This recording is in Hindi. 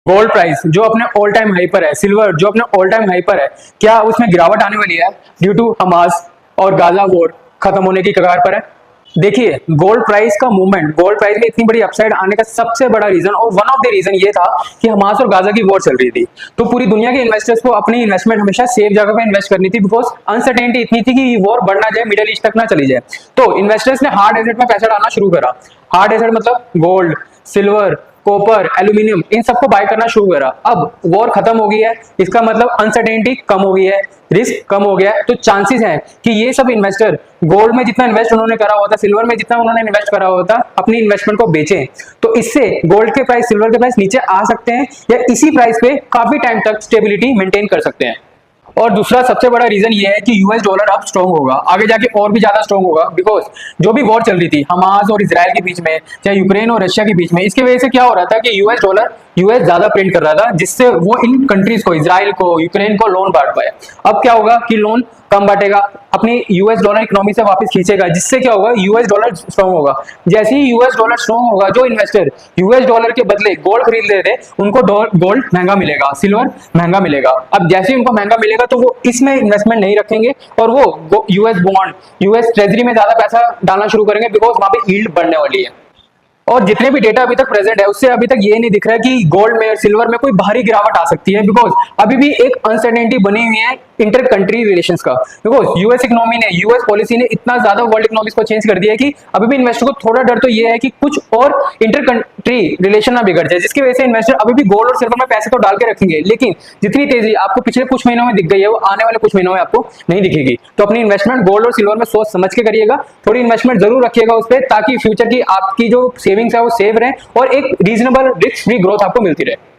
गोल्ड प्राइस जो अपने ऑल टाइम हाई पर है, सिल्वर जो अपने ऑल टाइम हाई पर है, क्या उसमें गिरावट आने वाली है ड्यू टू हमास और गाजा वॉर खत्म होने की कगार पर है? देखिए, गोल्ड प्राइस का मूवमेंट, गोल्ड प्राइस में इतनी बड़ी अपसाइड आने का सबसे बड़ा रीजन और वन ऑफ द रीजन ये था कि हमास और गाजा की वॉर चल रही थी। तो पूरी दुनिया के इन्वेस्टर्स को अपनी इन्वेस्टमेंट हमेशा सेफ जगह पे इन्वेस्ट करनी थी, बिकॉज अनसर्टेनिटी इतनी थी कि वॉर बढ़ ना जाए, मिडिल ईस्ट तक ना चली जाए। तो इन्वेस्टर्स ने हार्ड एसेट में पैसा डालना शुरू करा। हार्ड एसेट मतलब गोल्ड, सिल्वर, कॉपर, एल्यूमिनियम, इन सबको बाय करना शुरू करा। अब वॉर खत्म हो गई है, इसका मतलब अनसर्टेनिटी कम हो गई है, रिस्क कम हो गया है, तो चांसेस हैं कि ये सब इन्वेस्टर गोल्ड में जितना इन्वेस्ट उन्होंने करा हुआ था, सिल्वर में जितना उन्होंने इन्वेस्ट करा हुआ था, अपनी इन्वेस्टमेंट को बेचें। तो इससे गोल्ड के प्राइस, सिल्वर के प्राइस नीचे आ सकते हैं या इसी प्राइस पे काफी टाइम तक स्टेबिलिटी मेंटेन कर सकते हैं। और दूसरा सबसे बड़ा रीजन ये है कि यूएस डॉलर अब स्ट्रांग होगा, आगे जाके और भी ज्यादा स्ट्रांग होगा, बिकॉज जो भी वॉर चल रही थी हमास और इजराइल के बीच में, चाहे यूक्रेन और रशिया के बीच में, इसकी वजह से क्या हो रहा था कि यूएस ज्यादा प्रिंट कर रहा था, जिससे वो इन कंट्रीज को, इजराइल को, यूक्रेन को लोन बांट पाए। अब क्या होगा कि लोन कम बांटेगा, अपनी यूएस डॉलर इकोनॉमी से वापस खींचेगा, जिससे क्या होगा, यूएस डॉलर स्ट्रांग होगा। जैसे ही यूएस डॉलर स्ट्रांग होगा, जो इन्वेस्टर यूएस डॉलर के बदले गोल्ड खरीद रहे थे, उनको गोल्ड महंगा मिलेगा, सिल्वर महंगा मिलेगा। अब जैसे ही उनको महंगा मिलेगा तो वो इसमें इन्वेस्टमेंट नहीं रखेंगे और वो यूएस बॉन्ड, यूएस ट्रेजरी में ज्यादा पैसा डालना शुरू करेंगे, बिकॉज वहां पे यील्ड बढ़ने वाली है। और जितने भी डेटा अभी तक प्रेजेंट है, उससे अभी तक ये नहीं दिख रहा है कि गोल्ड में और सिल्वर में कोई भारी गिरावट आ सकती है, बिकॉज अभी भी एक अनसर्टेनिटी बनी हुई है इंटर कंट्री रिलेशंस का। बिकॉज यूएस इकोनॉमी ने, यूएस पॉलिसी ने इतना ज्यादा वर्ल्ड इकोनॉमिक्स को चेंज कर दिया है कि अभी भी इन्वेस्टर को थोड़ा डर तो ये है कि कुछ और इंटर कंट्री रिलेशन ना बिगड़ जाए, जिसकी वजह से इन्वेस्टर अभी भी गोल्ड और सिल्वर में पैसे तो डाल के रखेंगे, लेकिन जितनी तेजी आपको पिछले कुछ महीनों में दिख गई है, वो आने वाले कुछ महीनों में आपको नहीं दिखेगी। तो अपनी इन्वेस्टमेंट गोल्ड और सिल्वर में सोच समझ के करिएगा, थोड़ी इन्वेस्टमेंट जरूर रखिएगा उस पर, ताकि फ्यूचर की आपकी जो सेविंग्स है वो सेव रहे और एक रीजनेबल रिस्क फ्री ग्रोथ आपको मिलती रहे।